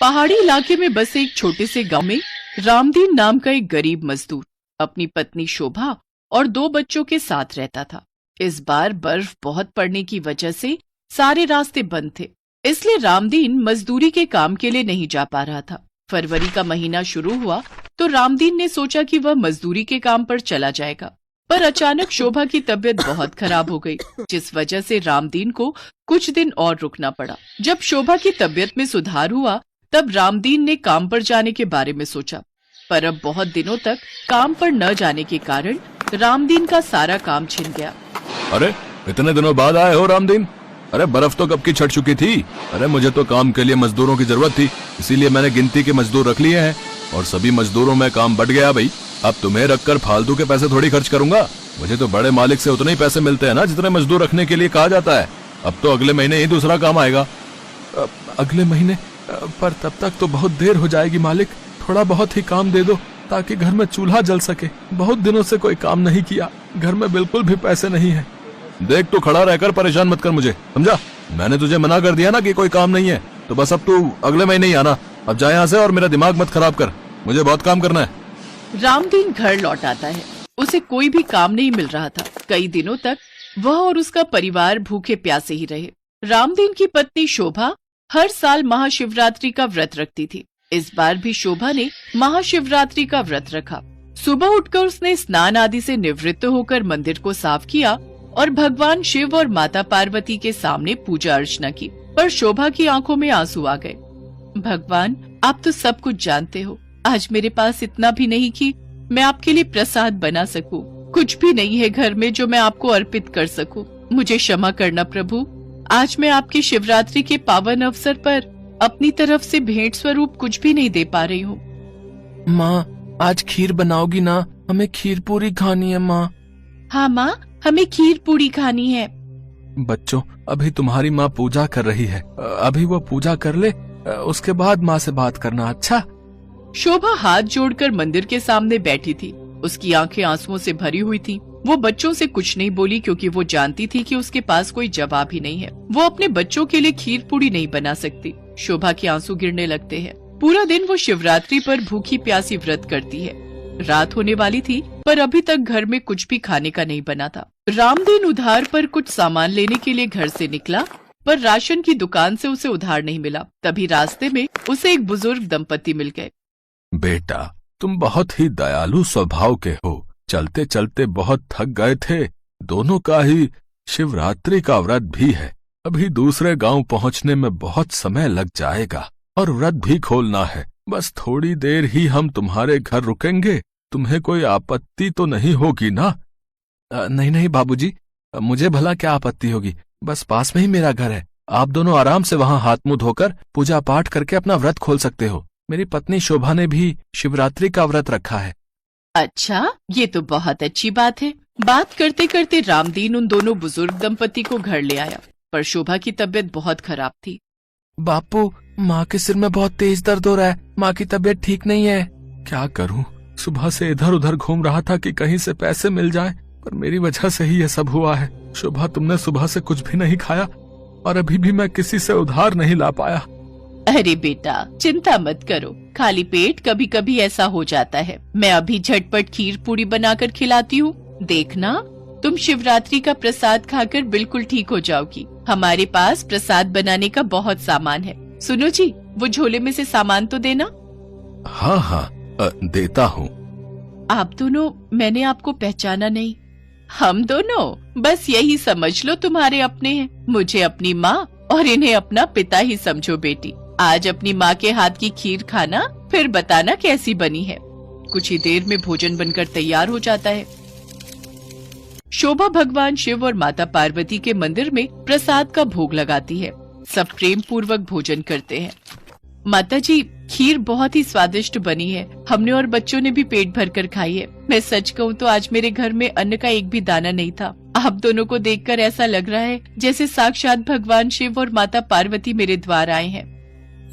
पहाड़ी इलाके में बसे एक छोटे से गांव में रामदीन नाम का एक गरीब मजदूर अपनी पत्नी शोभा और 2 बच्चों के साथ रहता था। इस बार बर्फ बहुत पड़ने की वजह से सारे रास्ते बंद थे, इसलिए रामदीन मजदूरी के काम के लिए नहीं जा पा रहा था। फरवरी का महीना शुरू हुआ तो रामदीन ने सोचा कि वह मजदूरी के काम पर चला जाएगा, पर अचानक शोभा की तबीयत बहुत खराब हो गई, जिस वजह से रामदीन को कुछ दिन और रुकना पड़ा। जब शोभा की तबीयत में सुधार हुआ तब रामदीन ने काम पर जाने के बारे में सोचा, पर अब बहुत दिनों तक काम पर न जाने के कारण रामदीन का सारा काम छिन गया। अरे इतने दिनों बाद आए हो रामदीन? अरे बर्फ तो कब की छट चुकी थी। अरे मुझे तो काम के लिए मजदूरों की जरूरत थी, इसीलिए मैंने गिनती के मजदूर रख लिए हैं और सभी मजदूरों में काम बढ़ गया भाई। अब तुम्हें रखकर फालतू के पैसे थोड़ी खर्च करूंगा। मुझे तो बड़े मालिक से उतने ही पैसे मिलते हैं ना जितने मजदूर रखने के लिए कहा जाता है। अब तो अगले महीने ही दूसरा काम आएगा। अगले महीने? पर तब तक तो बहुत देर हो जाएगी मालिक। थोड़ा बहुत ही काम दे दो ताकि घर में चूल्हा जल सके। बहुत दिनों से कोई काम नहीं किया, घर में बिल्कुल भी पैसे नहीं है। देख तू खड़ा रहकर परेशान मत कर मुझे, समझा? मैंने तुझे मना कर दिया ना कि कोई काम नहीं है, तो बस अब तू अगले महीने ही आना। अब जा यहाँ से और मेरा दिमाग मत खराब कर, मुझे बहुत काम करना है। रामदीन घर लौट आता है। उसे कोई भी काम नहीं मिल रहा था। कई दिनों तक वह और उसका परिवार भूखे प्यासे ही रहे। रामदीन की पत्नी शोभा हर साल महाशिवरात्रि का व्रत रखती थी। इस बार भी शोभा ने महाशिवरात्रि का व्रत रखा। सुबह उठकर उसने स्नान आदि से निवृत्त होकर मंदिर को साफ किया और भगवान शिव और माता पार्वती के सामने पूजा अर्चना की, पर शोभा की आंखों में आंसू आ गए। भगवान, आप तो सब कुछ जानते हो। आज मेरे पास इतना भी नहीं कि मैं आपके लिए प्रसाद बना सकूं। कुछ भी नहीं है घर में जो मैं आपको अर्पित कर सकूं। मुझे क्षमा करना प्रभु। आज मैं आपकी शिवरात्रि के पावन अवसर पर अपनी तरफ से भेंट स्वरूप कुछ भी नहीं दे पा रही हूँ। माँ, आज खीर बनाओगी ना? हमें खीर पूरी खानी है माँ। हाँ माँ, हमें खीर पूरी खानी है। बच्चों, अभी तुम्हारी माँ पूजा कर रही है, अभी वो पूजा कर ले, उसके बाद माँ से बात करना, अच्छा? शोभा हाथ जोड़कर मंदिर के सामने बैठी थी। उसकी आंखें आंसुओं से भरी हुई थीं। वो बच्चों से कुछ नहीं बोली क्योंकि वो जानती थी कि उसके पास कोई जवाब ही नहीं है। वो अपने बच्चों के लिए खीर पूरी नहीं बना सकती। शोभा के आंसू गिरने लगते हैं। पूरा दिन वो शिवरात्रि पर भूखी प्यासी व्रत करती है। रात होने वाली थी पर अभी तक घर में कुछ भी खाने का नहीं बना था। रामदीन उधार पर कुछ सामान लेने के लिए घर से निकला, पर राशन की दुकान से उसे उधार नहीं मिला। तभी रास्ते में उसे एक बुजुर्ग दंपति मिल गए। बेटा, तुम बहुत ही दयालु स्वभाव के हो। चलते चलते बहुत थक गए थे। दोनों का ही शिवरात्रि का व्रत भी है। अभी दूसरे गांव पहुंचने में बहुत समय लग जाएगा और व्रत भी खोलना है। बस थोड़ी देर ही हम तुम्हारे घर रुकेंगे। तुम्हें कोई आपत्ति तो नहीं होगी ना? नहीं नहीं बाबूजी, मुझे भला क्या आपत्ति होगी। बस पास में ही मेरा घर है। आप दोनों आराम से वहाँ हाथ मुंह धोकर पूजा पाठ करके अपना व्रत खोल सकते हो। मेरी पत्नी शोभा ने भी शिवरात्रि का व्रत रखा है। अच्छा, ये तो बहुत अच्छी बात है। बात करते करते रामदीन उन दोनों बुजुर्ग दंपति को घर ले आया, पर शोभा की तबीयत बहुत खराब थी। बापू, माँ के सिर में बहुत तेज दर्द हो रहा है। माँ की तबीयत ठीक नहीं है। क्या करूँ? सुबह से इधर उधर घूम रहा था कि कहीं से पैसे मिल जाए, पर मेरी वजह से ही ये सब हुआ है। शोभा, तुमने सुबह से कुछ भी नहीं खाया और अभी भी मैं किसी से उधार नहीं ला पाया। अरे बेटा, चिंता मत करो। खाली पेट कभी कभी ऐसा हो जाता है। मैं अभी झटपट खीर पूरी बनाकर खिलाती हूँ। देखना, तुम शिवरात्रि का प्रसाद खाकर बिल्कुल ठीक हो जाओगी। हमारे पास प्रसाद बनाने का बहुत सामान है। सुनो जी, वो झोले में से सामान तो देना। हाँ हाँ, देता हूँ। आप दोनों, मैंने आपको पहचाना नहीं। हम दोनों बस यही समझ लो तुम्हारे अपने हैं। मुझे अपनी माँ और इन्हें अपना पिता ही समझो बेटी। आज अपनी माँ के हाथ की खीर खाना, फिर बताना कैसी बनी है। कुछ ही देर में भोजन बनकर तैयार हो जाता है। शोभा भगवान शिव और माता पार्वती के मंदिर में प्रसाद का भोग लगाती है। सब प्रेम पूर्वक भोजन करते हैं। माता जी, खीर बहुत ही स्वादिष्ट बनी है। हमने और बच्चों ने भी पेट भरकर खाई है। मैं सच कहूँ तो आज मेरे घर में अन्न का एक भी दाना नहीं था। आप दोनों को देखकर ऐसा लग रहा है जैसे साक्षात भगवान शिव और माता पार्वती मेरे द्वार आए हैं।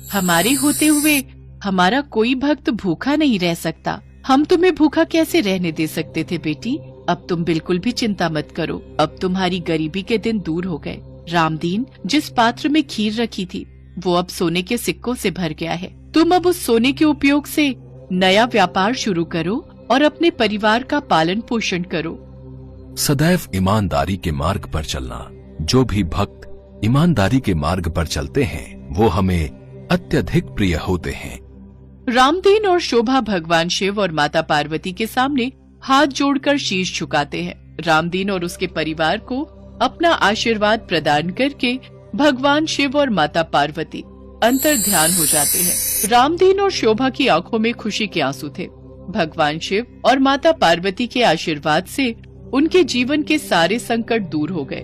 हमारे होते हुए हमारा कोई भक्त भूखा नहीं रह सकता। हम तुम्हें भूखा कैसे रहने दे सकते थे बेटी? अब तुम बिल्कुल भी चिंता मत करो। अब तुम्हारी गरीबी के दिन दूर हो गए। रामदीन, जिस पात्र में खीर रखी थी वो अब सोने के सिक्कों से भर गया है। तुम अब उस सोने के उपयोग से नया व्यापार शुरू करो और अपने परिवार का पालन पोषण करो। सदैव ईमानदारी के मार्ग पर चलना। जो भी भक्त ईमानदारी के मार्ग पर चलते हैं वो हमें अत्यधिक प्रिय होते हैं। रामदीन और शोभा भगवान शिव और माता पार्वती के सामने हाथ जोड़कर शीश झुकाते हैं। रामदीन और उसके परिवार को अपना आशीर्वाद प्रदान करके भगवान शिव और माता पार्वती अंतर ध्यान हो जाते हैं। रामदीन और शोभा की आंखों में खुशी के आंसू थे। भगवान शिव और माता पार्वती के आशीर्वाद से उनके जीवन के सारे संकट दूर हो गए।